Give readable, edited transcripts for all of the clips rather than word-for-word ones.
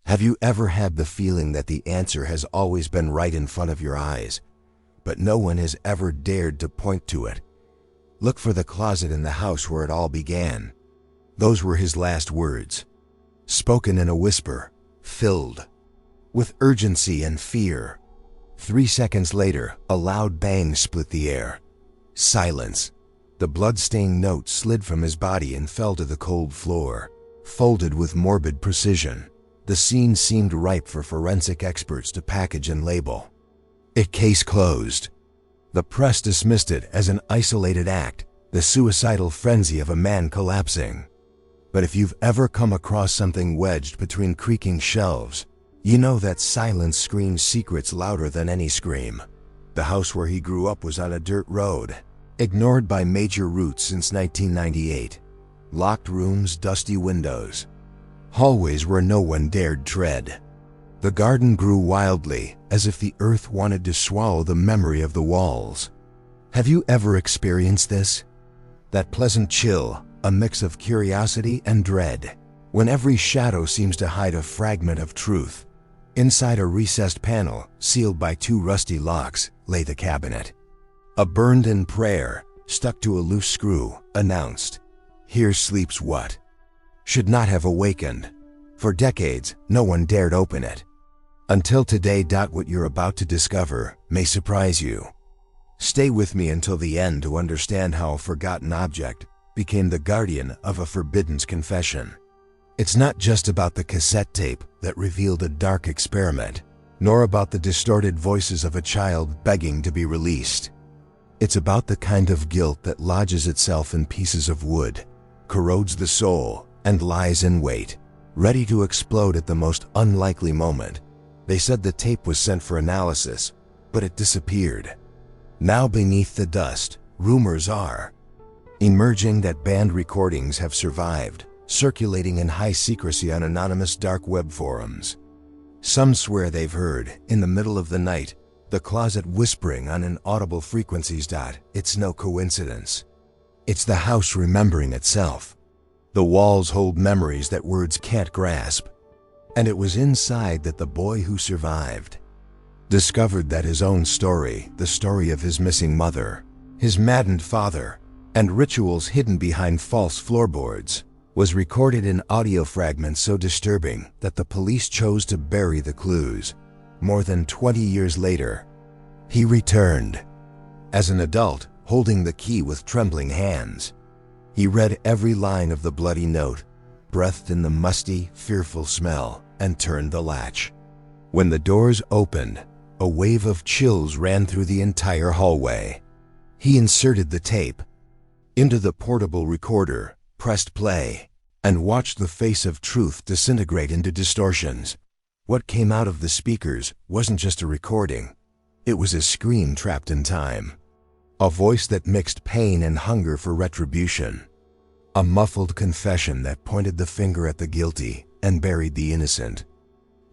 Have you ever had the feeling that the answer has always been right in front of your eyes, but no one has ever dared to point to it? Look for the closet in the house where it all began. Those were his last words, spoken in a whisper, filled with urgency and fear. 3 seconds later, a loud bang split the air. Silence. The blood-stained note slid from his body and fell to the cold floor, folded with morbid precision. The scene seemed ripe for forensic experts to package and label. It case closed. The press dismissed it as an isolated act, the suicidal frenzy of a man collapsing. But if you've ever come across something wedged between creaking shelves, you know that silence screams secrets louder than any scream. The house where he grew up was on a dirt road, ignored by major routes since 1998. Locked rooms, dusty windows, hallways where no one dared tread. The garden grew wildly, as if the earth wanted to swallow the memory of the walls. Have you ever experienced this? That pleasant chill, a mix of curiosity and dread, when every shadow seems to hide a fragment of truth. Inside a recessed panel, sealed by 2 rusty locks, lay the cabinet. A burned-in prayer, stuck to a loose screw, announced, "Here sleeps what?" Should not have awakened. For decades, no one dared open it. Until today. What you're about to discover may surprise you. Stay with me until the end to understand how a forgotten object became the guardian of a forbidden confession. It's not just about the cassette tape that revealed a dark experiment, nor about the distorted voices of a child begging to be released. It's about the kind of guilt that lodges itself in pieces of wood, corrodes the soul, and lies in wait, ready to explode at the most unlikely moment. They said the tape was sent for analysis, but it disappeared. Now beneath the dust, rumors are emerging that banned recordings have survived, circulating in high secrecy on anonymous dark web forums. Some swear they've heard, in the middle of the night, the closet whispering on inaudible frequencies. It's no coincidence. It's the house remembering itself. The walls hold memories that words can't grasp. And it was inside that the boy who survived discovered that his own story, the story of his missing mother, his maddened father, and rituals hidden behind false floorboards, was recorded in audio fragments so disturbing that the police chose to bury the clues. More than 20 years later, he returned. As an adult, holding the key with trembling hands, he read every line of the bloody note, breathed in the musty, fearful smell, and turned the latch. When the doors opened, a wave of chills ran through the entire hallway. He inserted the tape into the portable recorder, pressed play, and watched the face of truth disintegrate into distortions. What came out of the speakers wasn't just a recording. It was a scream trapped in time. A voice that mixed pain and hunger for retribution. A muffled confession that pointed the finger at the guilty and buried the innocent.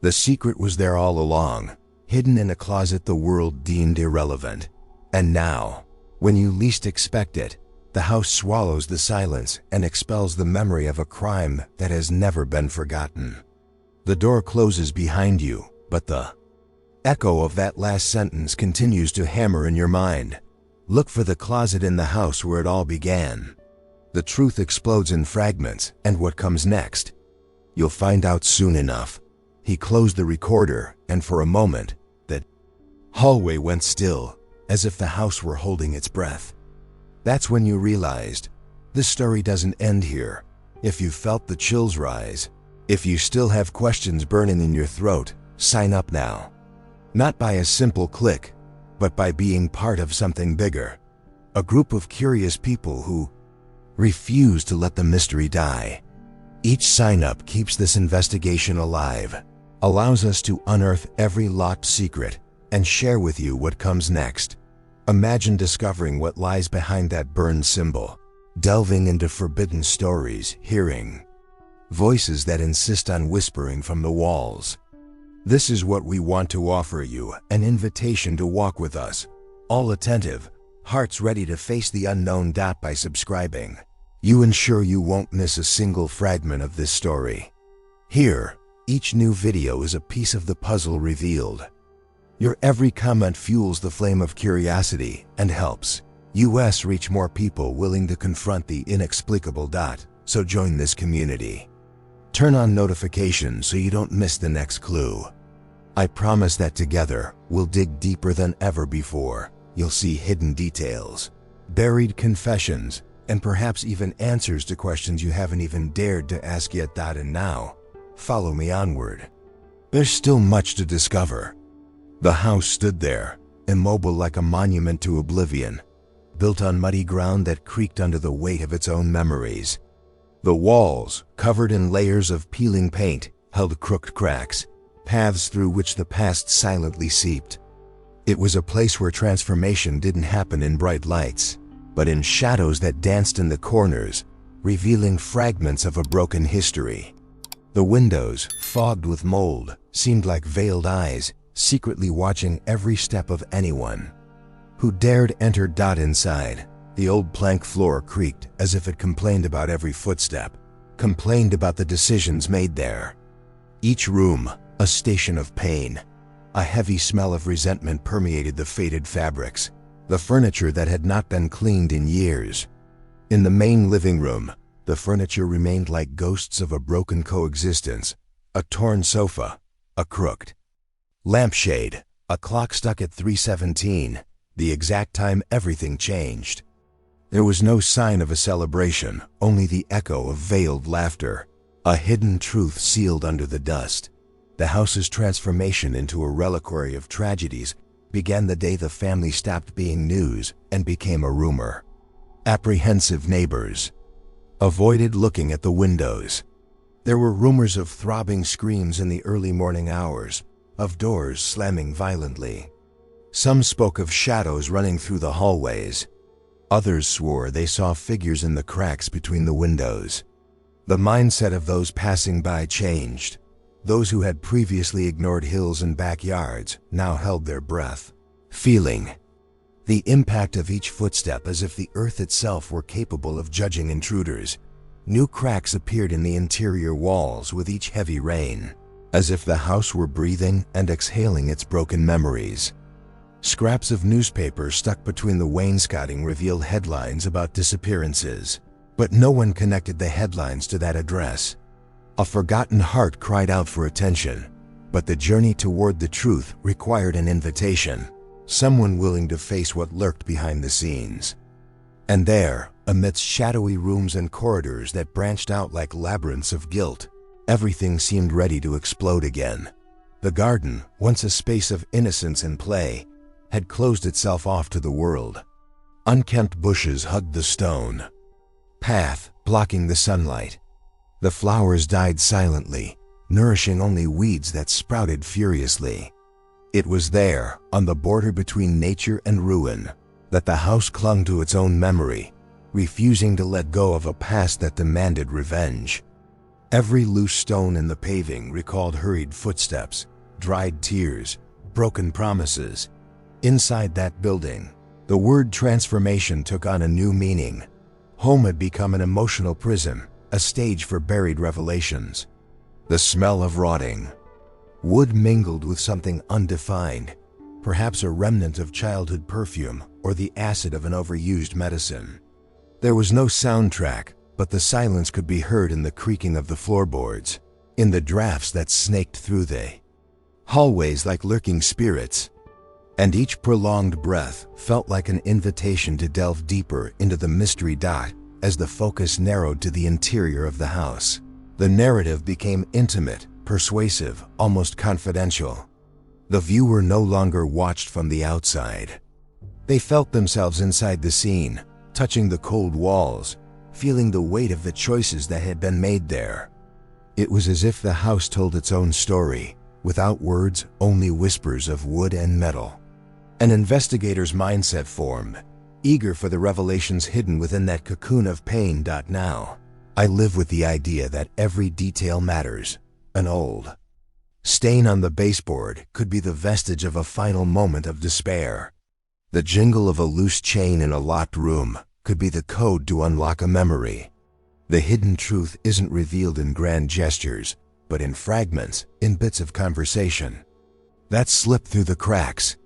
The secret was there all along, hidden in a closet the world deemed irrelevant. And now, when you least expect it, the house swallows the silence and expels the memory of a crime that has never been forgotten. The door closes behind you, but the echo of that last sentence continues to hammer in your mind. Look for the closet in the house where it all began. The truth explodes in fragments, and what comes next? You'll find out soon enough. He closed the recorder, and for a moment, that hallway went still, as if the house were holding its breath. That's when you realized, this story doesn't end here. If you felt the chills rise, if you still have questions burning in your throat, sign up now. Not by a simple click, but by being part of something bigger. A group of curious people who refuse to let the mystery die. Each sign-up keeps this investigation alive, allows us to unearth every locked secret, and share with you what comes next. Imagine discovering what lies behind that burned symbol, delving into forbidden stories, hearing voices that insist on whispering from the walls. This is what we want to offer you, an invitation to walk with us, all attentive, hearts ready to face the unknown. By subscribing, you ensure you won't miss a single fragment of this story. Here, Each new video is a piece of the puzzle revealed. Your every comment fuels the flame of curiosity and helps us reach more people willing to confront the inexplicable. So join this community. Turn on notifications so you don't miss the next clue. I promise that together, we'll dig deeper than ever before. You'll see hidden details, buried confessions, and perhaps even answers to questions you haven't even dared to ask yet. And now, follow me onward. There's still much to discover. The house stood there, immobile like a monument to oblivion, built on muddy ground that creaked under the weight of its own memories. The walls, covered in layers of peeling paint, held crooked cracks, paths through which the past silently seeped. It was a place where transformation didn't happen in bright lights, but in shadows that danced in the corners, revealing fragments of a broken history. The windows, fogged with mold, seemed like veiled eyes, secretly watching every step of anyone who dared enter. Inside, the old plank floor creaked as if it complained about every footstep, complained about the decisions made there. Each room, a station of pain. A heavy smell of resentment permeated the faded fabrics, the furniture that had not been cleaned in years. In the main living room, the furniture remained like ghosts of a broken coexistence. A torn sofa, a crooked lampshade, a clock stuck at 3:17, the exact time everything changed. There was no sign of a celebration, only the echo of veiled laughter, a hidden truth sealed under the dust. The house's transformation into a reliquary of tragedies began the day the family stopped being news and became a rumor. Apprehensive neighbors avoided looking at the windows. There were rumors of throbbing screams in the early morning hours, of doors slamming violently. Some spoke of shadows running through the hallways. Others swore they saw figures in the cracks between the windows. The mindset of those passing by changed. Those who had previously ignored hills and backyards now held their breath, feeling the impact of each footstep as if the earth itself were capable of judging intruders. New cracks appeared in the interior walls with each heavy rain, as if the house were breathing and exhaling its broken memories. Scraps of newspaper stuck between the wainscoting revealed headlines about disappearances, but no one connected the headlines to that address. A forgotten heart cried out for attention, but the journey toward the truth required an invitation, someone willing to face what lurked behind the scenes. And there, amidst shadowy rooms and corridors that branched out like labyrinths of guilt, everything seemed ready to explode again. The garden, once a space of innocence and play, had closed itself off to the world. Unkempt bushes hugged the stone path, blocking the sunlight. The flowers died silently, nourishing only weeds that sprouted furiously. It was there, on the border between nature and ruin, that the house clung to its own memory, refusing to let go of a past that demanded revenge. Every loose stone in the paving recalled hurried footsteps, dried tears, broken promises. Inside that building, the word transformation took on a new meaning. Home had become an emotional prison, a stage for buried revelations. The smell of rotting wood mingled with something undefined, perhaps a remnant of childhood perfume or the acid of an overused medicine. There was no soundtrack, but the silence could be heard in the creaking of the floorboards, in the drafts that snaked through the hallways like lurking spirits. And each prolonged breath felt like an invitation to delve deeper into the mystery. As the focus narrowed to the interior of the house, the narrative became intimate, persuasive, almost confidential. The viewer no longer watched from the outside. They felt themselves inside the scene, touching the cold walls, feeling the weight of the choices that had been made there. It was as if the house told its own story, without words, only whispers of wood and metal. An investigator's mindset formed, eager for the revelations hidden within that cocoon of pain. Now, I live with the idea that every detail matters. An old stain on the baseboard could be the vestige of a final moment of despair. The jingle of a loose chain in a locked room could be the code to unlock a memory. The hidden truth isn't revealed in grand gestures, but in fragments, in bits of conversation that slip through the cracks.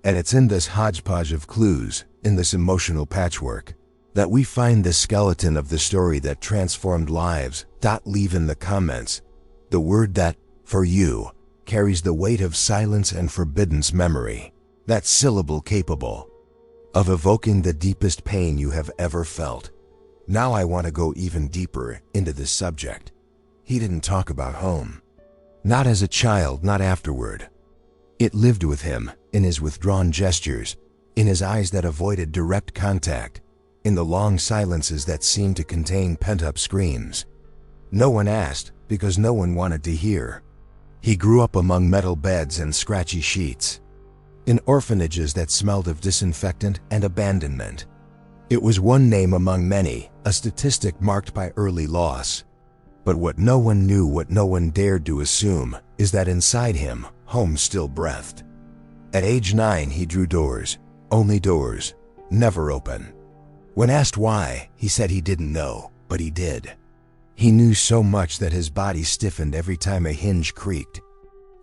And it's in this hodgepodge of clues, in this emotional patchwork, that we find the skeleton of the story that transformed lives. Leave in the comments the word that, for you, carries the weight of silence and forbiddance memory, that syllable capable of evoking the deepest pain you have ever felt. Now I want to go even deeper into this subject. He didn't talk about home. Not as a child, not afterward. It lived with him, in his withdrawn gestures, in his eyes that avoided direct contact, in the long silences that seemed to contain pent-up screams. No one asked, because no one wanted to hear. He grew up among metal beds and scratchy sheets, in orphanages that smelled of disinfectant and abandonment. It was one name among many, a statistic marked by early loss. But what no one knew, what no one dared to assume, is that inside him, home still breathed. At age 9, he drew doors, only doors, never open. When asked why, he said he didn't know, but he did. He knew so much that his body stiffened every time a hinge creaked.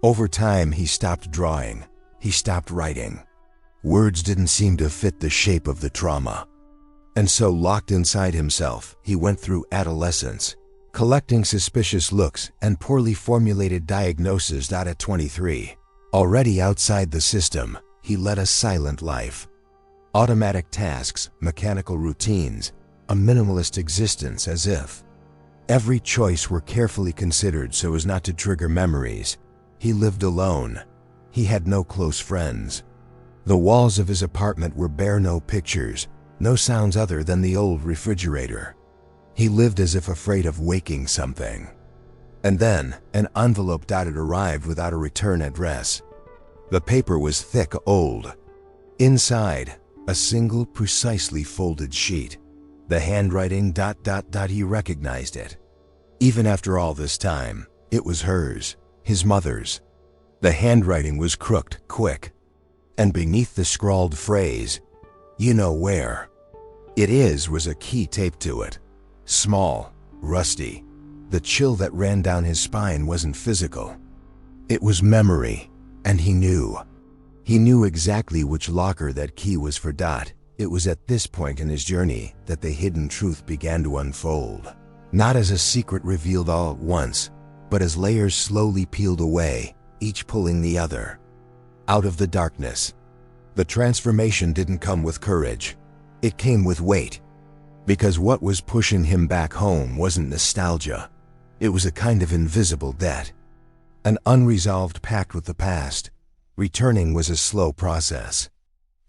Over time, he stopped drawing. He stopped writing. Words didn't seem to fit the shape of the trauma. And so, locked inside himself, he went through adolescence, collecting suspicious looks and poorly formulated diagnoses. At 23, already outside the system, he led a silent life. Automatic tasks, mechanical routines, a minimalist existence, as if every choice were carefully considered so as not to trigger memories. He lived alone. He had no close friends. The walls of his apartment were bare, no pictures, no sounds other than the old refrigerator. He lived as if afraid of waking something. And then, an envelope arrived without a return address. The paper was thick, old. Inside, a single precisely folded sheet. The handwriting, he recognized it. Even after all this time, it was hers, his mother's. The handwriting was crooked, quick. And beneath the scrawled phrase, "You know where it is," was a key taped to it. Small, rusty. The chill that ran down his spine wasn't physical. It was memory, and he knew. He knew exactly which locker that key was for. It was at this point in his journey that the hidden truth began to unfold. Not as a secret revealed all at once, but as layers slowly peeled away, each pulling the other out of the darkness. The transformation didn't come with courage. It came with weight. Because what was pushing him back home wasn't nostalgia. It was a kind of invisible debt. An unresolved pact with the past. Returning was a slow process.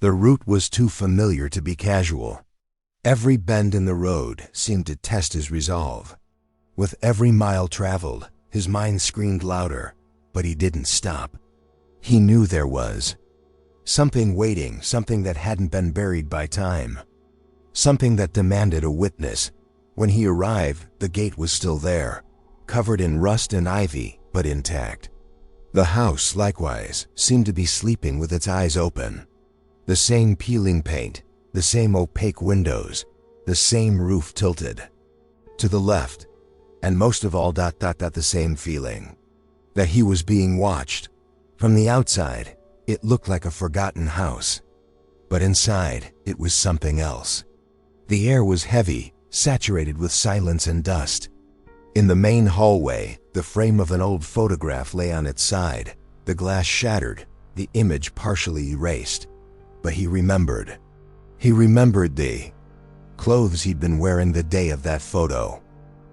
The route was too familiar to be casual. Every bend in the road seemed to test his resolve. With every mile traveled, his mind screamed louder, but he didn't stop. He knew there was something waiting, something that hadn't been buried by time. Something that demanded a witness. When he arrived, the gate was still there, covered in rust and ivy, but intact. The house, likewise, seemed to be sleeping with its eyes open. The same peeling paint, the same opaque windows, the same roof tilted to the left, and most of all, the same feeling that he was being watched. From the outside, it looked like a forgotten house, but inside, it was something else. The air was heavy, saturated with silence and dust. In the main hallway, the frame of an old photograph lay on its side, the glass shattered, the image partially erased. But he remembered. He remembered the clothes he'd been wearing the day of that photo.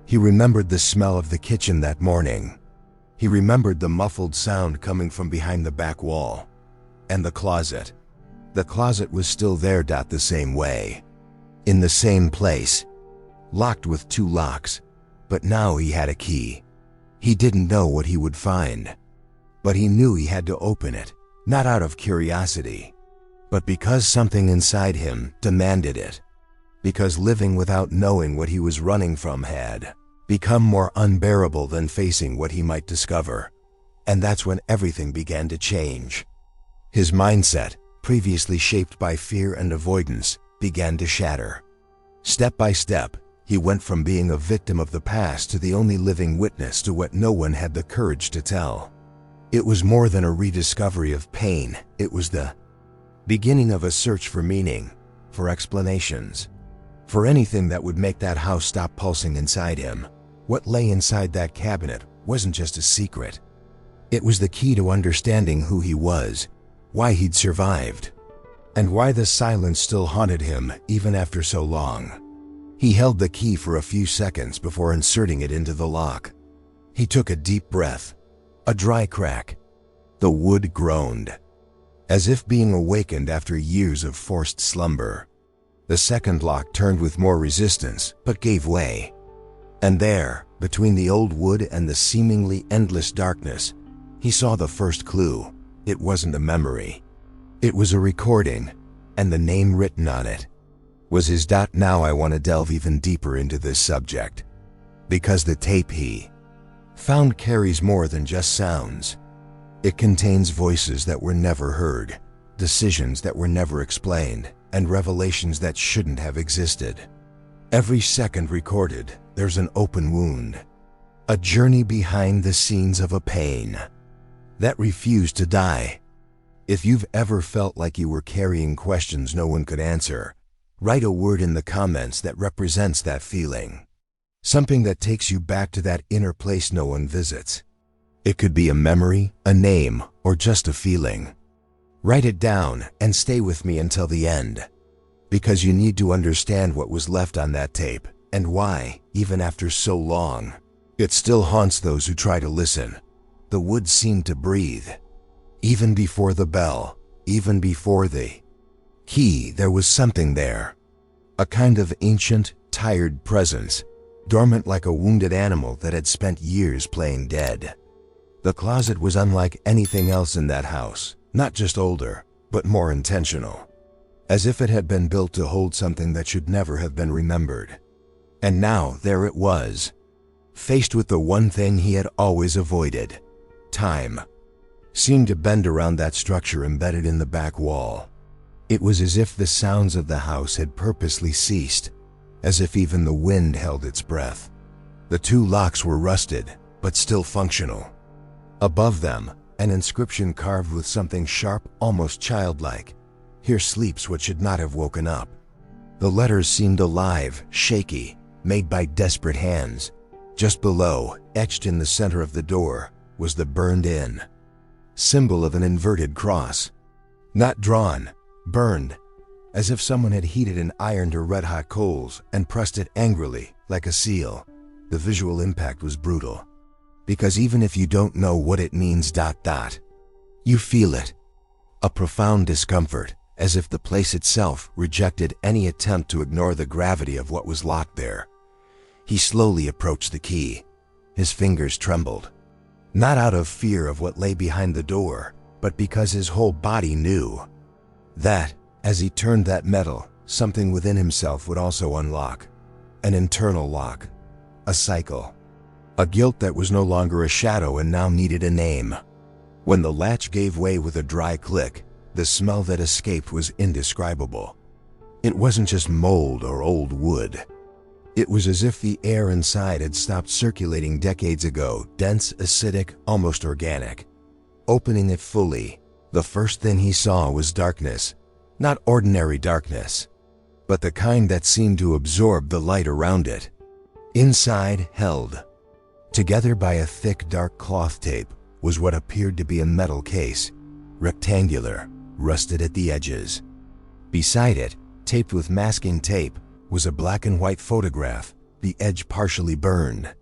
He remembered the smell of the kitchen that morning. He remembered the muffled sound coming from behind the back wall. And the closet. The closet was still there, the same way. In the same place. Locked with 2 locks. But now he had a key. He didn't know what he would find. But he knew he had to open it, not out of curiosity, but because something inside him demanded it. Because living without knowing what he was running from had become more unbearable than facing what he might discover. And that's when everything began to change. His mindset, previously shaped by fear and avoidance, began to shatter. Step by step, He went from being a victim of the past to the only living witness to what no one had the courage to tell. It was more than a rediscovery of pain. It was the beginning of a search for meaning, for explanations, for anything that would make that house stop pulsing inside him. What lay inside that cabinet wasn't just a secret. It was the key to understanding who he was, why he'd survived, and why the silence still haunted him even after so long. He held the key for a few seconds before inserting it into the lock. He took a deep breath. A dry crack. The wood groaned, as if being awakened after years of forced slumber. The second lock turned with more resistance, but gave way. And there, between the old wood and the seemingly endless darkness, he saw the first clue. It wasn't a memory. It was a recording, and the name written on it was his. Now I want to delve even deeper into this subject, because the tape he found carries more than just sounds. It contains voices that were never heard, decisions that were never explained, and revelations that shouldn't have existed. Every second recorded, there's an open wound, a journey behind the scenes of a pain that refused to die. If you've ever felt like you were carrying questions no one could answer, write a word in the comments that represents that feeling. Something that takes you back to that inner place no one visits. It could be a memory, a name, or just a feeling. Write it down and stay with me until the end, because you need to understand what was left on that tape and why, even after so long, it still haunts those who try to listen. The wood seemed to breathe. Even before the bell, even before the key, there was something there. A kind of ancient, tired presence, dormant like a wounded animal that had spent years playing dead. The closet was unlike anything else in that house, not just older, but more intentional, as if it had been built to hold something that should never have been remembered. And now there it was, faced with the one thing he had always avoided. Time seemed to bend around that structure embedded in the back wall. It was as if the sounds of the house had purposely ceased, as if even the wind held its breath. The two locks were rusted, but still functional. Above them, an inscription carved with something sharp, almost childlike. Here sleeps what should not have woken up. The letters seemed alive, shaky, made by desperate hands. Just below, etched in the center of the door, was the burned-in symbol of an inverted cross. Not drawn, burned, as if someone had heated an iron to red-hot coals and pressed it angrily, like a seal. The visual impact was brutal, because even if you don't know what it means, you feel it. A profound discomfort, as if the place itself rejected any attempt to ignore the gravity of what was locked there. He slowly approached the key. His fingers trembled, not out of fear of what lay behind the door, but because his whole body knew that, as he turned that metal, something within himself would also unlock. An internal lock. A cycle. A guilt that was no longer a shadow and now needed a name. When the latch gave way with a dry click, the smell that escaped was indescribable. It wasn't just mold or old wood. It was as if the air inside had stopped circulating decades ago, dense, acidic, almost organic. Opening it fully, the first thing he saw was darkness. Not ordinary darkness, but the kind that seemed to absorb the light around it. Inside, held together by a thick dark cloth tape, was what appeared to be a metal case, rectangular, rusted at the edges. Beside it, taped with masking tape, was a black and white photograph, the edge partially burned.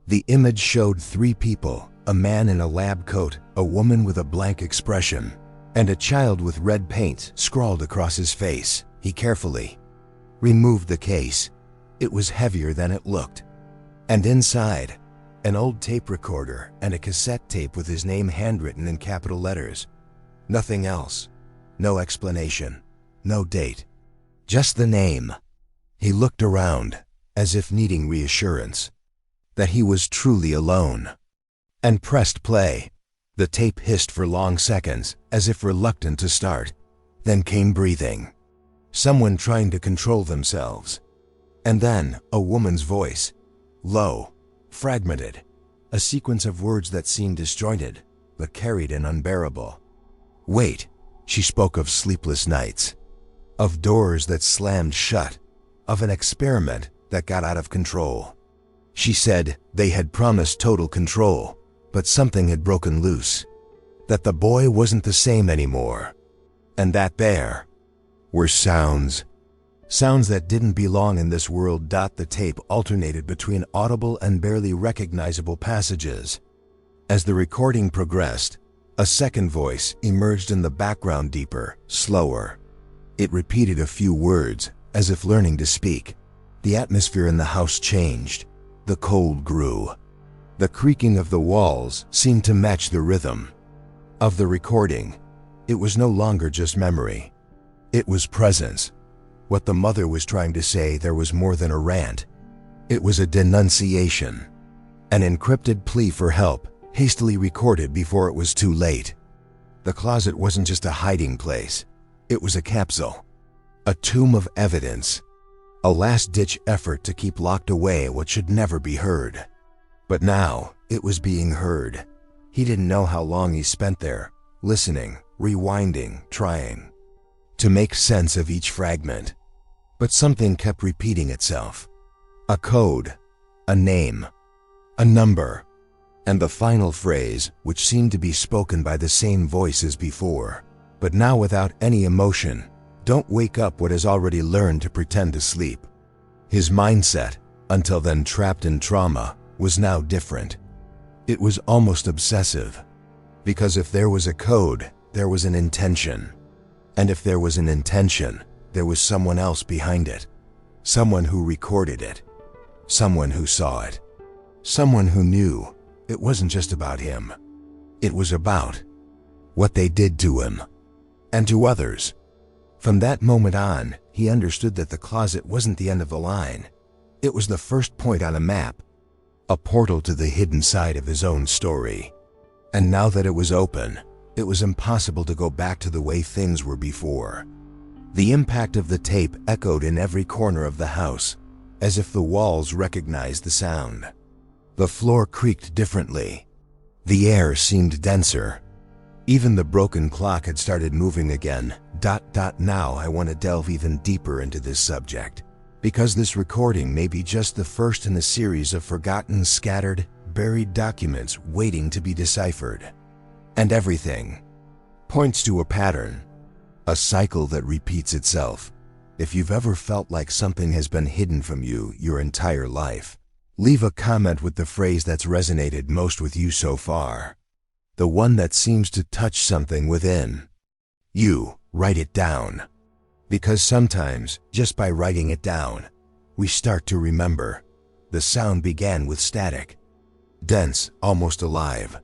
The image showed three people, a man in a lab coat, a woman with a blank expression, and a child with red paint scrawled across his face. He carefully removed the case. It was heavier than it looked. And inside, an old tape recorder and a cassette tape with his name handwritten in capital letters. Nothing else. No explanation. No date. Just the name. He looked around, as if needing reassurance that he was truly alone, and pressed play. The tape hissed for long seconds, as if reluctant to start. Then came breathing. Someone trying to control themselves. And then, a woman's voice. Low, fragmented. A sequence of words that seemed disjointed, but carried an unbearable weight. She spoke of sleepless nights, of doors that slammed shut, of an experiment that got out of control. She said they had promised total control, but something had broken loose. That the boy wasn't the same anymore. And that there were sounds. Sounds that didn't belong in this world. The tape alternated between audible and barely recognizable passages. As the recording progressed, a second voice emerged in the background, deeper, slower. It repeated a few words, as if learning to speak. The atmosphere in the house changed. The cold grew. The creaking of the walls seemed to match the rhythm of the recording. It was no longer just memory. It was presence. What the mother was trying to say, there was more than a rant. It was a denunciation. An encrypted plea for help, hastily recorded before it was too late. The closet wasn't just a hiding place. It was a capsule. A tomb of evidence. A last-ditch effort to keep locked away what should never be heard. But now, it was being heard. He didn't know how long he spent there, listening, rewinding, trying to make sense of each fragment. But something kept repeating itself. A code, a name, a number, and the final phrase, which seemed to be spoken by the same voice as before, but now without any emotion. Don't wake up what has already learned to pretend to sleep. His mindset, until then trapped in trauma, was now different. It was almost obsessive. Because if there was a code, there was an intention. And if there was an intention, there was someone else behind it. Someone who recorded it. Someone who saw it. Someone who knew it wasn't just about him. It was about what they did to him and to others. From that moment on, he understood that the closet wasn't the end of the line. It was the first point on a map, a portal to the hidden side of his own story. And now that it was open, it was impossible to go back to the way things were before. The impact of the tape echoed in every corner of the house, as if the walls recognized the sound. The floor creaked differently. The air seemed denser. Even the broken clock had started moving again. Now I want to delve even deeper into this subject, because this recording may be just the first in a series of forgotten, scattered, buried documents waiting to be deciphered. And everything points to a pattern, a cycle that repeats itself. If you've ever felt like something has been hidden from you your entire life, leave a comment with the phrase that's resonated most with you so far. The one that seems to touch something within you. Write it down. Because sometimes, just by writing it down, we start to remember. The sound began with static. Dense, almost alive.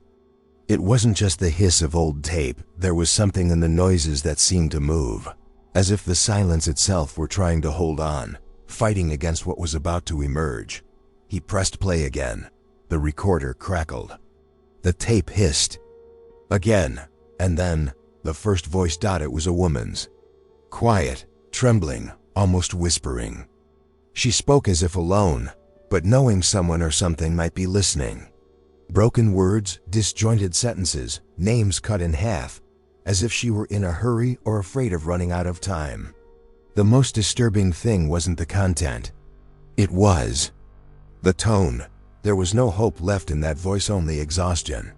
It wasn't just the hiss of old tape. There was something in the noises that seemed to move, as if the silence itself were trying to hold on, fighting against what was about to emerge. He pressed play again. The recorder crackled. The tape hissed again, and then the first voice. It was a woman's. Quiet, trembling, almost whispering. She spoke as if alone, but knowing someone or something might be listening. Broken words, disjointed sentences, names cut in half, as if she were in a hurry or afraid of running out of time. The most disturbing thing wasn't the content. It was the tone. There was no hope left in that voice, only exhaustion.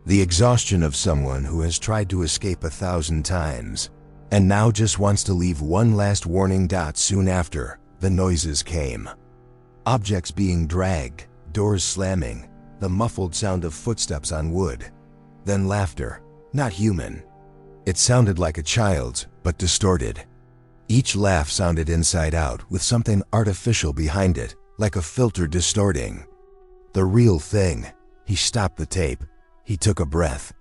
The exhaustion of someone who has tried to escape 1,000 times, and now just wants to leave one last warning. Soon after, the noises came. Objects being dragged, doors slamming, the muffled sound of footsteps on wood. Then laughter, not human. It sounded like a child's, but distorted. Each laugh sounded inside out, with something artificial behind it, like a filter distorting the real thing. He stopped the tape. He took a breath,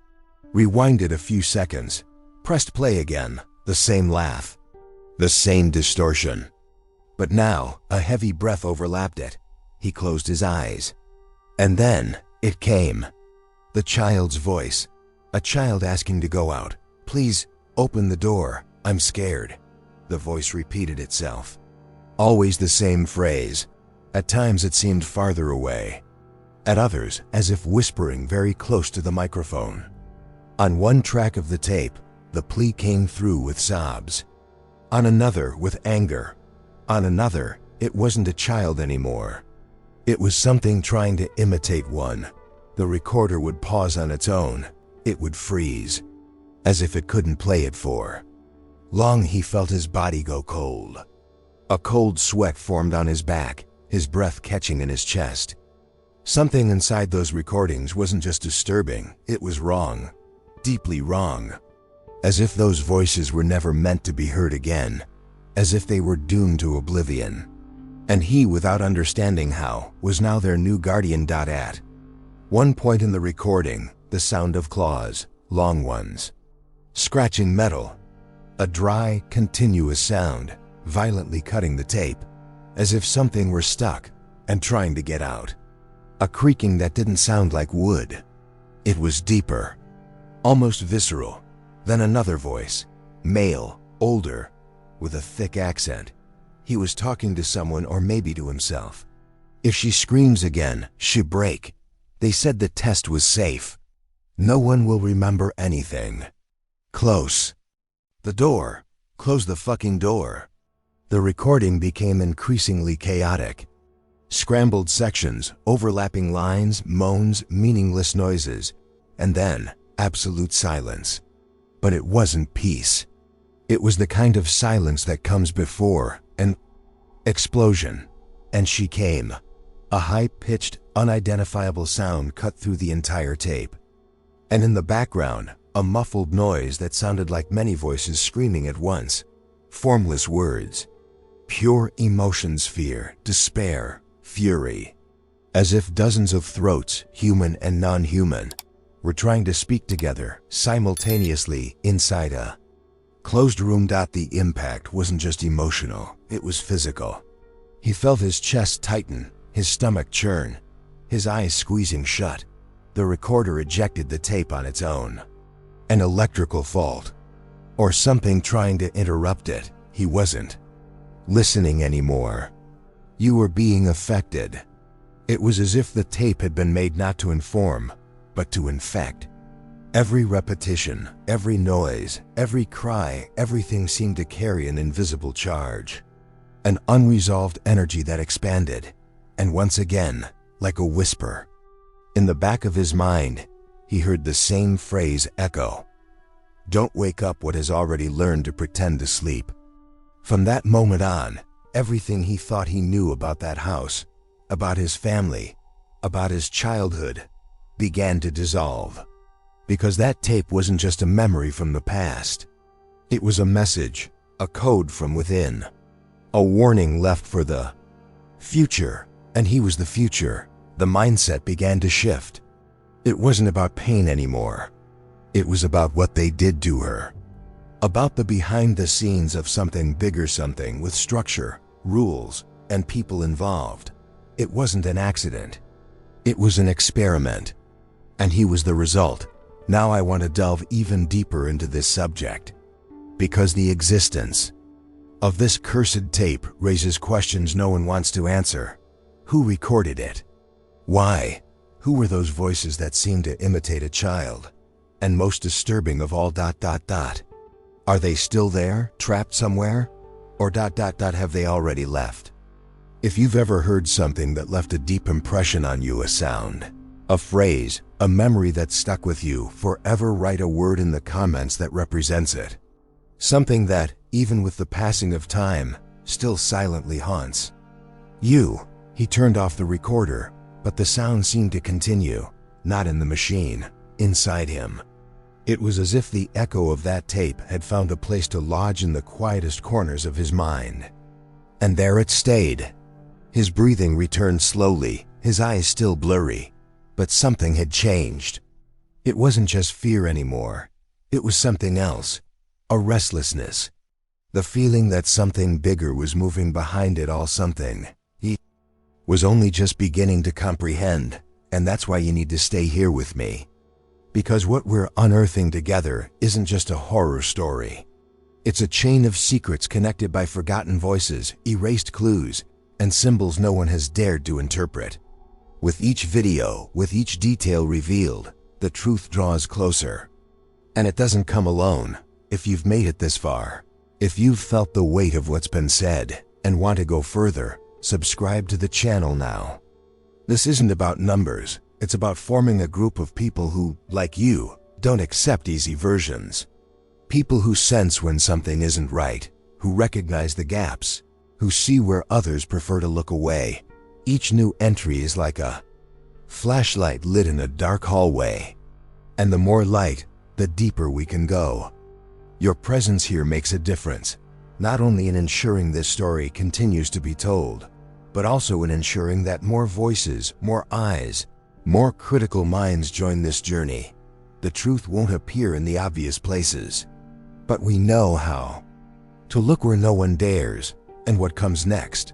rewinded a few seconds, pressed play again. The same laugh, the same distortion. But now, a heavy breath overlapped it. He closed his eyes. And then, it came. The child's voice. A child asking to go out. Please, open the door. I'm scared. The voice repeated itself. Always the same phrase. At times it seemed farther away. At others, as if whispering very close to the microphone. On one track of the tape, the plea came through with sobs. On another, with anger. On another, it wasn't a child anymore. It was something trying to imitate one. The recorder would pause on its own. It would freeze, as if it couldn't play it for long. He felt his body go cold. A cold sweat formed on his back, his breath catching in his chest. Something inside those recordings wasn't just disturbing, it was wrong. Deeply wrong. As if those voices were never meant to be heard again. As if they were doomed to oblivion. And he, without understanding how, was now their new guardian. At one point in the recording, the sound of claws, long ones, scratching metal. A dry, continuous sound, violently cutting the tape, as if something were stuck and trying to get out. A creaking that didn't sound like wood. It was deeper, almost visceral. Then another voice, male, older, with a thick accent. He was talking to someone, or maybe to himself. If she screams again, she'll break. They said the test was safe. No one will remember anything. Close the door. Close the fucking door. The recording became increasingly chaotic. Scrambled sections, overlapping lines, moans, meaningless noises, and then absolute silence. But it wasn't peace. It was the kind of silence that comes before an explosion. And she came. A high-pitched, unidentifiable sound cut through the entire tape. And in the background, a muffled noise that sounded like many voices screaming at once. Formless words. Pure emotions, fear, despair, fury. As if dozens of throats, human and non-human, were trying to speak together simultaneously inside a closed room. The impact wasn't just emotional, it was physical. He felt his chest tighten, his stomach churn, his eyes squeezing shut. The recorder ejected the tape on its own. An electrical fault, or something trying to interrupt it. He wasn't listening anymore. You were being affected. It was as if the tape had been made not to inform, but to infect. Every repetition, every noise, every cry, everything seemed to carry an invisible charge. An unresolved energy that expanded, and once again, like a whisper. In the back of his mind, he heard the same phrase echo. Don't wake up what has already learned to pretend to sleep. From that moment on, everything he thought he knew about that house, about his family, about his childhood, began to dissolve. Because that tape wasn't just a memory from the past. It was a message, a code from within. A warning left for the future, and he was the future. The mindset began to shift. It wasn't about pain anymore. It was about what they did to her. About the behind the scenes of something bigger, something with structure, rules, and people involved. It wasn't an accident. It was an experiment. And he was the result. Now I want to delve even deeper into this subject. Because the existence of this cursed tape raises questions no one wants to answer. Who recorded it? Why? Who were those voices that seemed to imitate a child? And most disturbing of all, are they still there, trapped somewhere? Or have they already left? If you've ever heard something that left a deep impression on you, a sound, a phrase, a memory that stuck with you forever, write a word in the comments that represents it. Something that, even with the passing of time, still silently haunts you. He turned off the recorder, but the sound seemed to continue, not in the machine, inside him. It was as if the echo of that tape had found a place to lodge in the quietest corners of his mind. And there it stayed. His breathing returned slowly, his eyes still blurry, but something had changed. It wasn't just fear anymore. It was something else, a restlessness. The feeling that something bigger was moving behind it all, something he was only just beginning to comprehend. And that's why you need to stay here with me. Because what we're unearthing together isn't just a horror story. It's a chain of secrets connected by forgotten voices, erased clues, and symbols no one has dared to interpret. With each video, with each detail revealed, the truth draws closer. And it doesn't come alone. If you've made it this far, if you've felt the weight of what's been said and want to go further, subscribe to the channel now. This isn't about numbers. It's about forming a group of people who, like you, don't accept easy versions. People who sense when something isn't right, who recognize the gaps, who see where others prefer to look away. Each new entry is like a flashlight lit in a dark hallway. And the more light, the deeper we can go. Your presence here makes a difference, not only in ensuring this story continues to be told, but also in ensuring that more voices, more eyes, more critical minds join this journey. The truth won't appear in the obvious places, but we know how. To look where no one dares, and what comes next.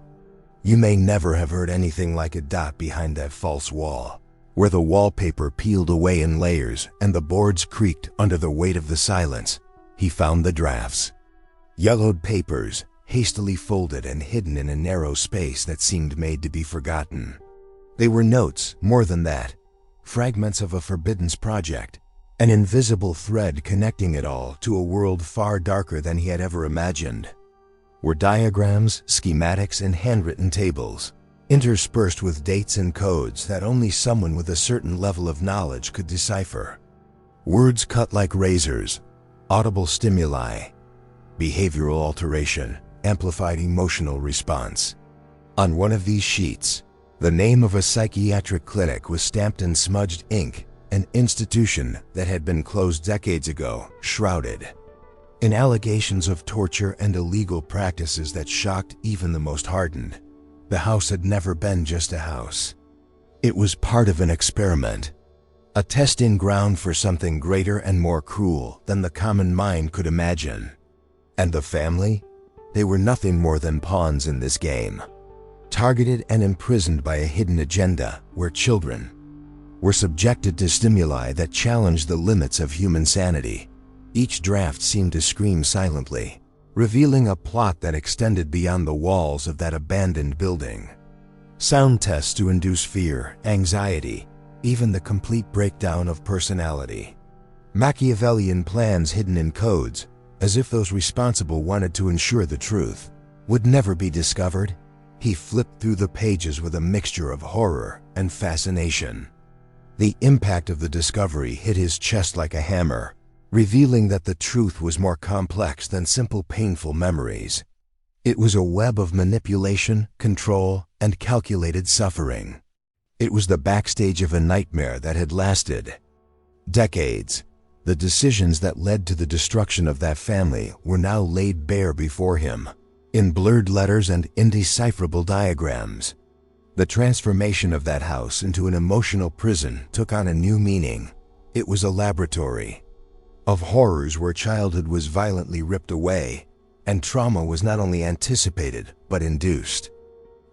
You may never have heard anything like a dot behind that false wall, where the wallpaper peeled away in layers and the boards creaked under the weight of the silence. He found the drafts. Yellowed papers, hastily folded and hidden in a narrow space that seemed made to be forgotten. They were notes, more than that. Fragments of a forbidden project. An invisible thread connecting it all to a world far darker than he had ever imagined. Were diagrams, schematics, and handwritten tables, interspersed with dates and codes that only someone with a certain level of knowledge could decipher. Words cut like razors, audible stimuli, behavioral alteration, amplified emotional response. On one of these sheets, the name of a psychiatric clinic was stamped in smudged ink, an institution that had been closed decades ago, shrouded in allegations of torture and illegal practices that shocked even the most hardened. The house had never been just a house. It was part of an experiment, a testing ground for something greater and more cruel than the common mind could imagine. And the family? They were nothing more than pawns in this game, targeted and imprisoned by a hidden agenda where children were subjected to stimuli that challenged the limits of human sanity. Each draft seemed to scream silently, revealing a plot that extended beyond the walls of that abandoned building. Sound tests to induce fear, anxiety, even the complete breakdown of personality. Machiavellian plans hidden in codes, as if those responsible wanted to ensure the truth would never be discovered. He flipped through the pages with a mixture of horror and fascination. The impact of the discovery hit his chest like a hammer, revealing that the truth was more complex than simple painful memories. It was a web of manipulation, control, and calculated suffering. It was the backstage of a nightmare that had lasted decades. The decisions that led to the destruction of that family were now laid bare before him, in blurred letters and indecipherable diagrams. The transformation of that house into an emotional prison took on a new meaning. It was a laboratory of horrors where childhood was violently ripped away, and trauma was not only anticipated but induced.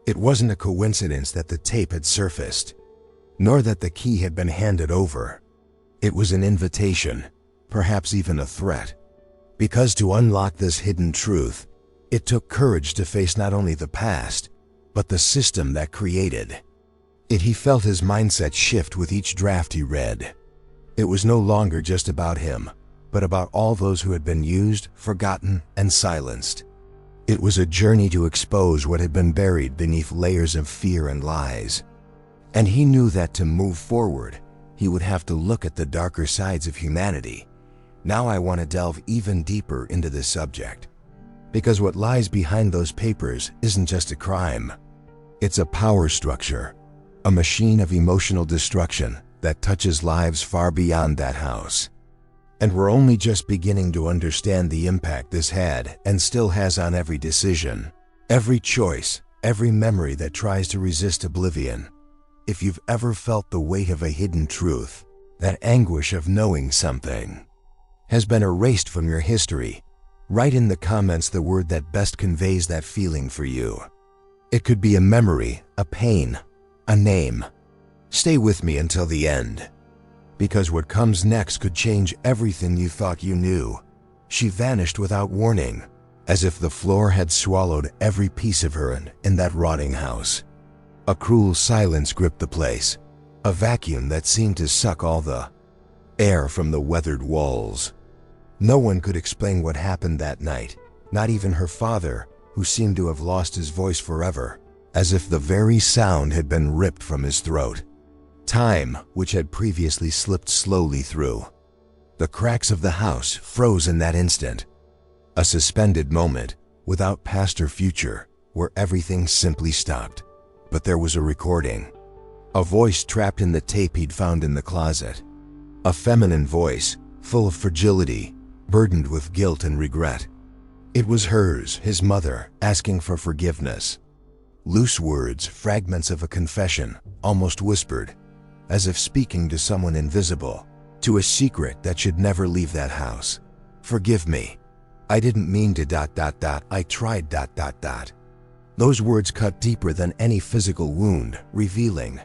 It wasn't a coincidence that the tape had surfaced, nor that the key had been handed over. It was an invitation, perhaps even a threat. Because to unlock this hidden truth, it took courage to face not only the past, but the system that created it. He felt his mindset shift with each draft he read. It was no longer just about him, but about all those who had been used, forgotten, and silenced. It was a journey to expose what had been buried beneath layers of fear and lies. And he knew that to move forward, he would have to look at the darker sides of humanity. Now I want to delve even deeper into this subject, because what lies behind those papers isn't just a crime. It's a power structure, a machine of emotional destruction that touches lives far beyond that house. And we're only just beginning to understand the impact this had and still has on every decision, every choice, every memory that tries to resist oblivion. If you've ever felt the weight of a hidden truth, that anguish of knowing something has been erased from your history, write in the comments the word that best conveys that feeling for you. It could be a memory, a pain, a name. Stay with me until the end, because what comes next could change everything you thought you knew. She vanished without warning, as if the floor had swallowed every piece of her in that rotting house. A cruel silence gripped the place, a vacuum that seemed to suck all the air from the weathered walls. No one could explain what happened that night, not even her father, who seemed to have lost his voice forever, as if the very sound had been ripped from his throat. Time, which had previously slipped slowly through the cracks of the house, froze in that instant. A suspended moment, without past or future, where everything simply stopped. But there was a recording. A voice trapped in the tape he'd found in the closet. A feminine voice, full of fragility, burdened with guilt and regret. It was hers, his mother, asking for forgiveness. Loose words, fragments of a confession, almost whispered, as if speaking to someone invisible, to a secret that should never leave that house. "Forgive me. I didn't mean to ... I tried ... Those words cut deeper than any physical wound, revealing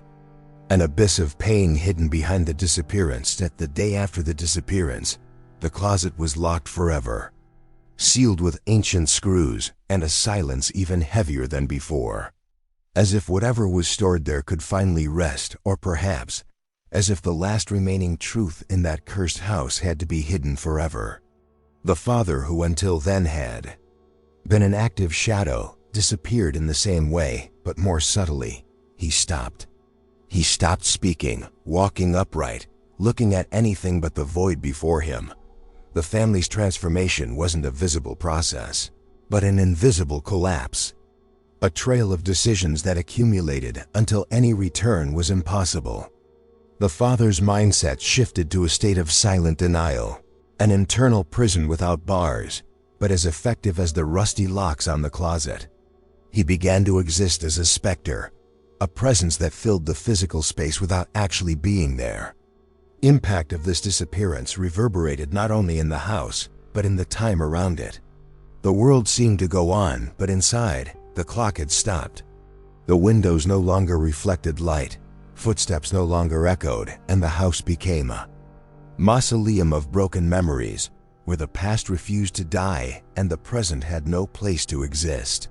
an abyss of pain hidden behind the disappearance. That the day after the disappearance, the closet was locked forever, sealed with ancient screws and a silence even heavier than before. As if whatever was stored there could finally rest, or perhaps as if the last remaining truth in that cursed house had to be hidden forever. The father, who until then had been an active shadow, disappeared in the same way, but more subtly. He stopped. He stopped speaking, walking upright, looking at anything but the void before him. The family's transformation wasn't a visible process, but an invisible collapse. A trail of decisions that accumulated until any return was impossible. The father's mindset shifted to a state of silent denial, an internal prison without bars, but as effective as the rusty locks on the closet. He began to exist as a specter, a presence that filled the physical space without actually being there. Impact of this disappearance reverberated not only in the house, but in the time around it. The world seemed to go on, but inside, the clock had stopped. The windows no longer reflected light, footsteps no longer echoed, and the house became a mausoleum of broken memories, where the past refused to die and the present had no place to exist.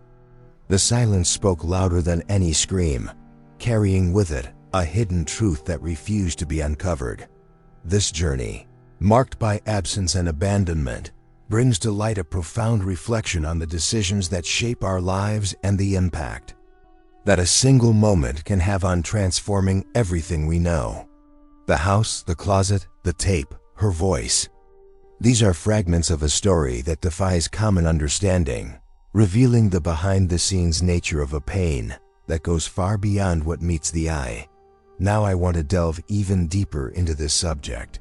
The silence spoke louder than any scream, carrying with it a hidden truth that refused to be uncovered. This journey, marked by absence and abandonment, brings to light a profound reflection on the decisions that shape our lives and the impact that a single moment can have on transforming everything we know. The house, the closet, the tape, her voice. These are fragments of a story that defies common understanding, revealing the behind-the-scenes nature of a pain that goes far beyond what meets the eye. Now I want to delve even deeper into this subject,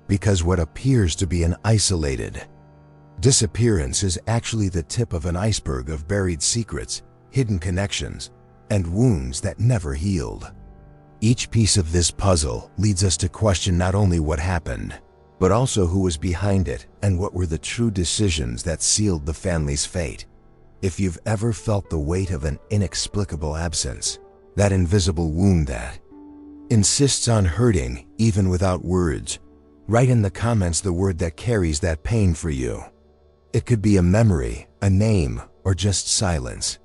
because what appears to be an isolated disappearance is actually the tip of an iceberg of buried secrets, hidden connections, and wounds that never healed. Each piece of this puzzle leads us to question not only what happened, but also who was behind it and what were the true decisions that sealed the family's fate. If you've ever felt the weight of an inexplicable absence, that invisible wound that insists on hurting even without words, write in the comments the word that carries that pain for you. It could be a memory, a name, or just silence.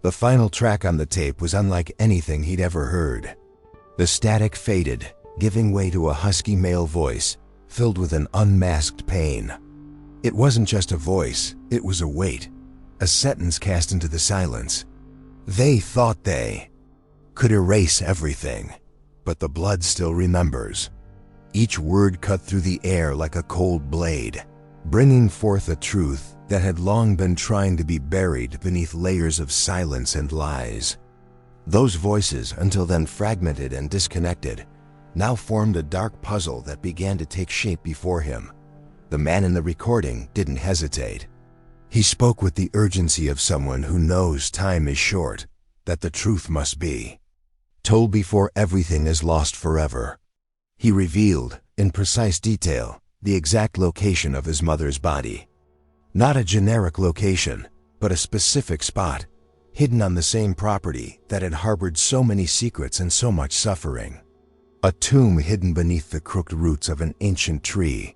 The final track on the tape was unlike anything he'd ever heard. The static faded, giving way to a husky male voice, filled with an unmasked pain. It wasn't just a voice, it was a weight, a sentence cast into the silence. They thought they could erase everything, but the blood still remembers. Each word cut through the air like a cold blade, bringing forth a truth that had long been trying to be buried beneath layers of silence and lies. Those voices, until then fragmented and disconnected, now formed a dark puzzle that began to take shape before him. The man in the recording didn't hesitate. He spoke with the urgency of someone who knows time is short, that the truth must be told before everything is lost forever. He revealed, in precise detail, the exact location of his mother's body. Not a generic location, but a specific spot, hidden on the same property that had harbored so many secrets and so much suffering. A tomb hidden beneath the crooked roots of an ancient tree,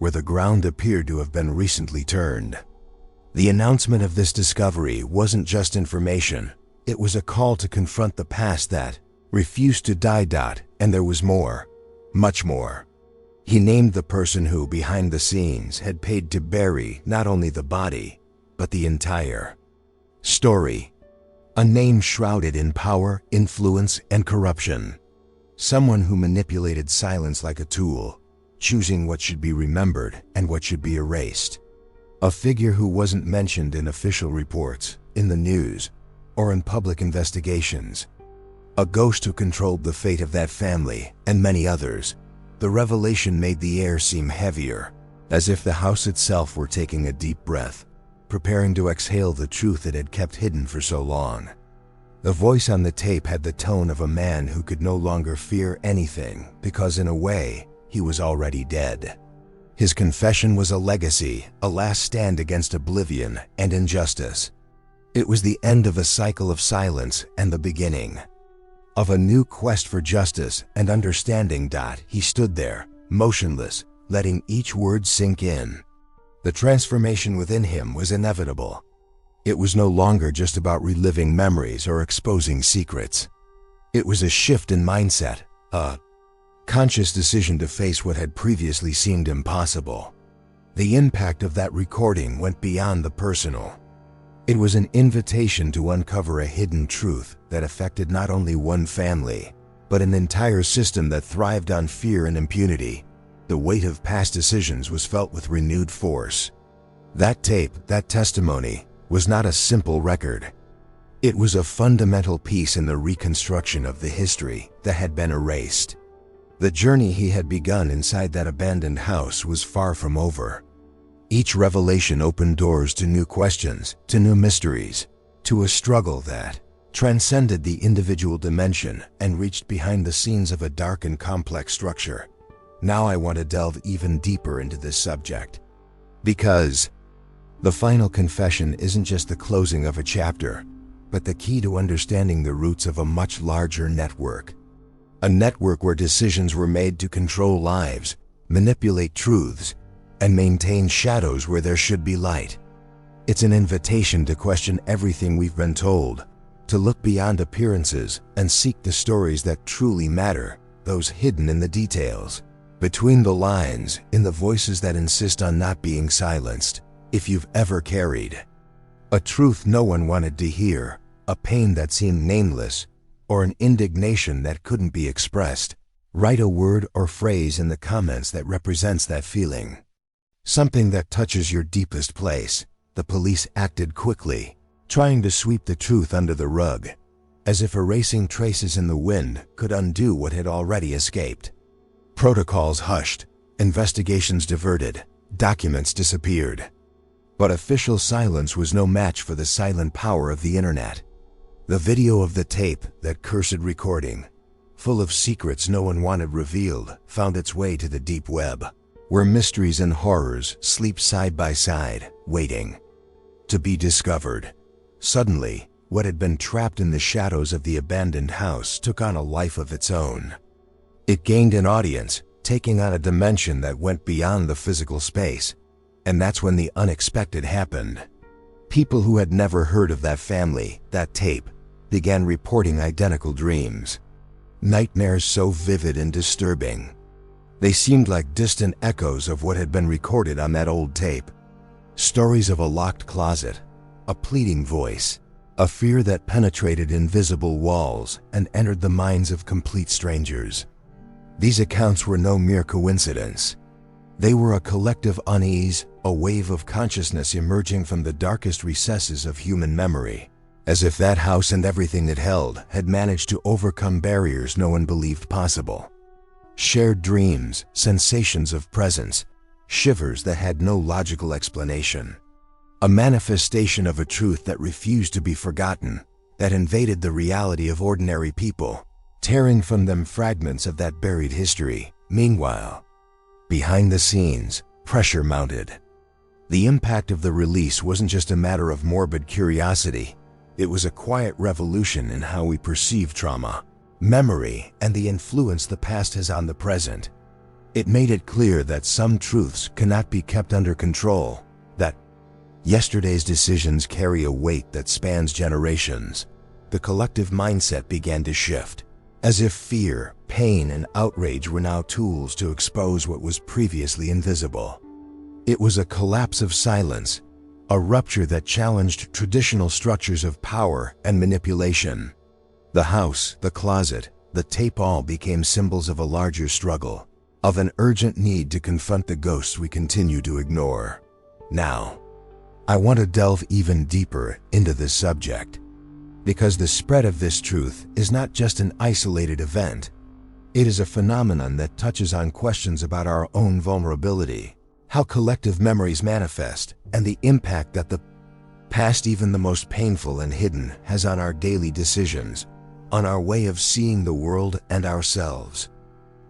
where the ground appeared to have been recently turned. The announcement of this discovery wasn't just information, it was a call to confront the past that refused to die. And there was more, much more. He named the person who, behind the scenes, had paid to bury not only the body, but the entire story. A name shrouded in power, influence, and corruption. Someone who manipulated silence like a tool, choosing what should be remembered and what should be erased. A figure who wasn't mentioned in official reports, in the news, or in public investigations. A ghost who controlled the fate of that family and many others. The revelation made the air seem heavier, as if the house itself were taking a deep breath, preparing to exhale the truth it had kept hidden for so long. The voice on the tape had the tone of a man who could no longer fear anything because, in a way, he was already dead. His confession was a legacy, a last stand against oblivion and injustice. It was the end of a cycle of silence and the beginning of a new quest for justice and understanding. He stood there, motionless, letting each word sink in. The transformation within him was inevitable. It was no longer just about reliving memories or exposing secrets. It was a shift in mindset, a conscious decision to face what had previously seemed impossible. The impact of that recording went beyond the personal. It was an invitation to uncover a hidden truth that affected not only one family, but an entire system that thrived on fear and impunity. The weight of past decisions was felt with renewed force. That tape, that testimony, was not a simple record. It was a fundamental piece in the reconstruction of the history that had been erased. The journey he had begun inside that abandoned house was far from over. Each revelation opened doors to new questions, to new mysteries, to a struggle that transcended the individual dimension and reached behind the scenes of a dark and complex structure. Now I want to delve even deeper into this subject, because the final confession isn't just the closing of a chapter, but the key to understanding the roots of a much larger network. A network where decisions were made to control lives, manipulate truths, and maintain shadows where there should be light. It's an invitation to question everything we've been told, to look beyond appearances and seek the stories that truly matter, those hidden in the details, between the lines, in the voices that insist on not being silenced. If you've ever carried a truth no one wanted to hear, a pain that seemed nameless, or an indignation that couldn't be expressed, write a word or phrase in the comments that represents that feeling. Something that touches your deepest place. The police acted quickly, trying to sweep the truth under the rug, as if erasing traces in the wind could undo what had already escaped. Protocols hushed, investigations diverted, documents disappeared. But official silence was no match for the silent power of the internet. The video of the tape, that cursed recording, full of secrets no one wanted revealed, found its way to the deep web, where mysteries and horrors sleep side by side, waiting to be discovered. Suddenly, what had been trapped in the shadows of the abandoned house took on a life of its own. It gained an audience, taking on a dimension that went beyond the physical space. And that's when the unexpected happened. People who had never heard of that family, that tape, began reporting identical dreams. Nightmares so vivid and disturbing. They seemed like distant echoes of what had been recorded on that old tape. Stories of a locked closet, a pleading voice, a fear that penetrated invisible walls and entered the minds of complete strangers. These accounts were no mere coincidence. They were a collective unease, a wave of consciousness emerging from the darkest recesses of human memory, as if that house and everything it held had managed to overcome barriers no one believed possible. Shared dreams, sensations of presence, shivers that had no logical explanation. A manifestation of a truth that refused to be forgotten, that invaded the reality of ordinary people, tearing from them fragments of that buried history. Meanwhile, behind the scenes, pressure mounted. The impact of the release wasn't just a matter of morbid curiosity, it was a quiet revolution in how we perceive trauma, memory, and the influence the past has on the present. It made it clear that some truths cannot be kept under control, that yesterday's decisions carry a weight that spans generations. The collective mindset began to shift, as if fear, pain, and outrage were now tools to expose what was previously invisible. It was a collapse of silence, a rupture that challenged traditional structures of power and manipulation. The house, the closet, the tape all became symbols of a larger struggle, of an urgent need to confront the ghosts we continue to ignore. Now, I want to delve even deeper into this subject, because the spread of this truth is not just an isolated event. It is a phenomenon that touches on questions about our own vulnerability, how collective memories manifest, and the impact that the past, even the most painful and hidden, has on our daily decisions, on our way of seeing the world and ourselves.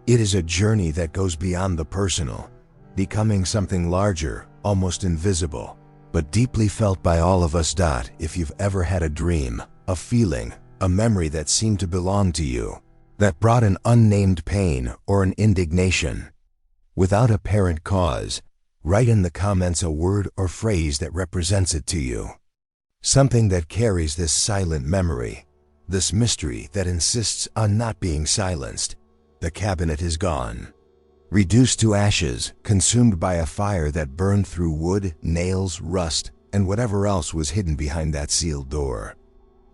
It is a journey that goes beyond the personal, becoming something larger, almost invisible, but deeply felt by all of us. If you've ever had a dream, a feeling, a memory that seemed to belong to you, that brought an unnamed pain or an indignation, without apparent cause, write in the comments a word or phrase that represents it to you. Something that carries this silent memory, this mystery that insists on not being silenced. The cabinet is gone, reduced to ashes, consumed by a fire that burned through wood, nails, rust, and whatever else was hidden behind that sealed door.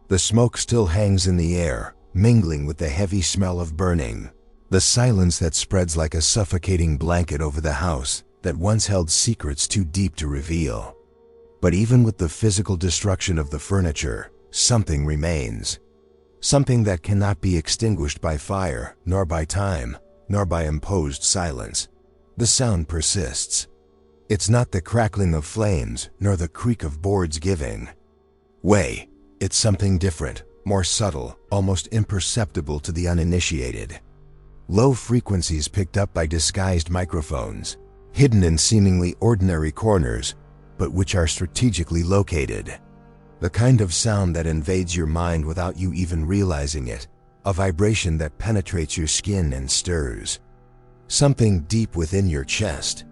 The smoke still hangs in the air, mingling with the heavy smell of burning. The silence that spreads like a suffocating blanket over the house that once held secrets too deep to reveal. But even with the physical destruction of the furniture, something remains. Something that cannot be extinguished by fire, nor by time, nor by imposed silence. The sound persists. It's not the crackling of flames, nor the creak of boards giving way. It's something different, more subtle, almost imperceptible to the uninitiated. Low frequencies picked up by disguised microphones, hidden in seemingly ordinary corners, but which are strategically located. The kind of sound that invades your mind without you even realizing it, a vibration that penetrates your skin and stirs something deep within your chest.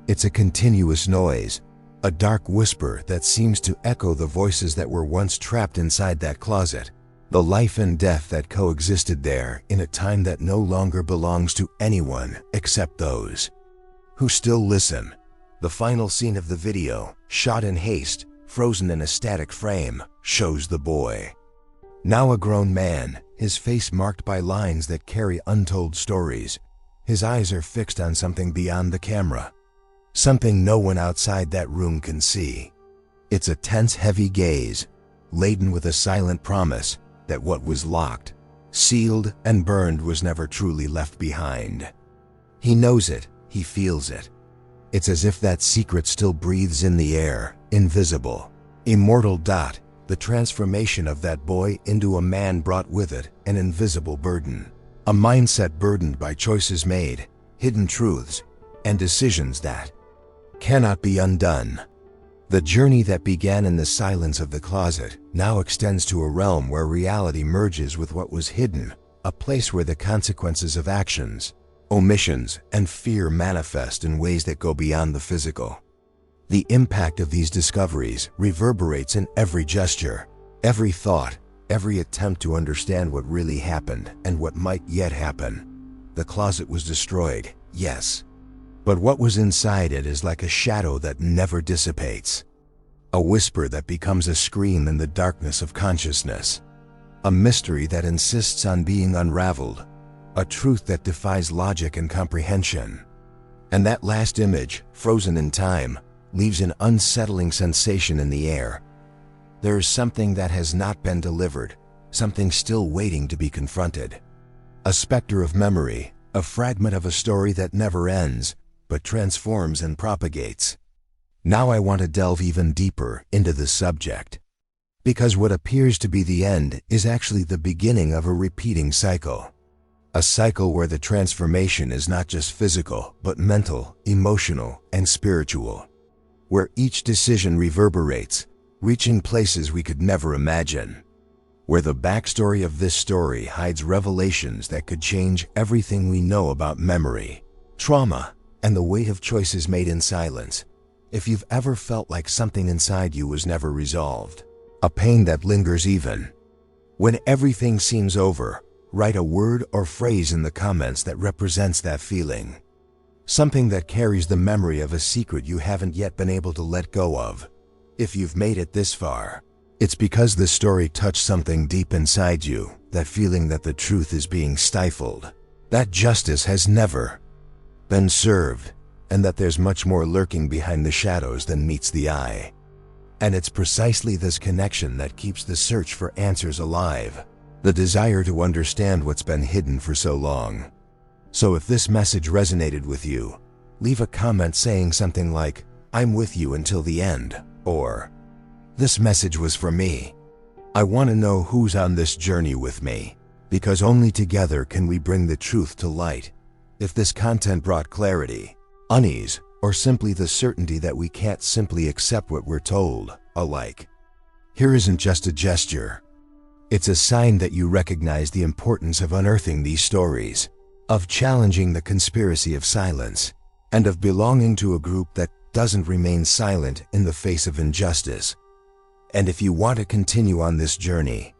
It's a continuous noise, a dark whisper that seems to echo the voices that were once trapped inside that closet, the life and death that coexisted there in a time that no longer belongs to anyone except those who still listen. The final scene of the video, shot in haste, frozen in a static frame, shows the boy, now a grown man, his face marked by lines that carry untold stories. His eyes are fixed on something beyond the camera, something no one outside that room can see. It's a tense, heavy gaze, laden with a silent promise that what was locked, sealed, and burned was never truly left behind. He knows it, he feels it. It's as if that secret still breathes in the air, invisible, immortal. The transformation of that boy into a man brought with it an invisible burden, a mindset burdened by choices made, hidden truths, and decisions that cannot be undone. The journey that began in the silence of the closet now extends to a realm where reality merges with what was hidden, a place where the consequences of actions, omissions, and fear manifest in ways that go beyond the physical. The impact of these discoveries reverberates in every gesture, every thought, every attempt to understand what really happened and what might yet happen. The closet was destroyed, yes, but what was inside it is like a shadow that never dissipates, a whisper that becomes a scream in the darkness of consciousness, a mystery that insists on being unraveled, a truth that defies logic and comprehension. And that last image, frozen in time, leaves an unsettling sensation in the air. There is something that has not been delivered, something still waiting to be confronted. A specter of memory, a fragment of a story that never ends, but transforms and propagates. Now I want to delve even deeper into this subject, because what appears to be the end is actually the beginning of a repeating cycle. A cycle where the transformation is not just physical, but mental, emotional, and spiritual. Where each decision reverberates, reaching places we could never imagine. Where the backstory of this story hides revelations that could change everything we know about memory, trauma, and the weight of choices made in silence. If you've ever felt like something inside you was never resolved, a pain that lingers even when everything seems over, write a word or phrase in the comments that represents that feeling. Something that carries the memory of a secret you haven't yet been able to let go of. If you've made it this far, it's because the story touched something deep inside you, that feeling that the truth is being stifled, that justice has never been served, and that there's much more lurking behind the shadows than meets the eye. And it's precisely this connection that keeps the search for answers alive, the desire to understand what's been hidden for so long. So if this message resonated with you, leave a comment saying something like, "I'm with you until the end," or "This message was for me." I want to know who's on this journey with me, because only together can we bring the truth to light. If this content brought clarity, unease, or simply the certainty that we can't simply accept what we're told, a like here isn't just a gesture. It's a sign that you recognize the importance of unearthing these stories, of challenging the conspiracy of silence, and of belonging to a group that doesn't remain silent in the face of injustice. And if you want to continue on this journey,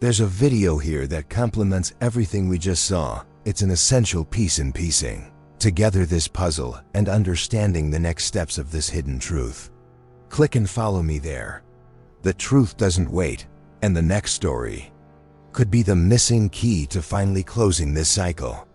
there's a video here that complements everything we just saw. It's an essential piece in piecing together this puzzle and understanding the next steps of this hidden truth. Click and follow me there. The truth doesn't wait, and the next story could be the missing key to finally closing this cycle.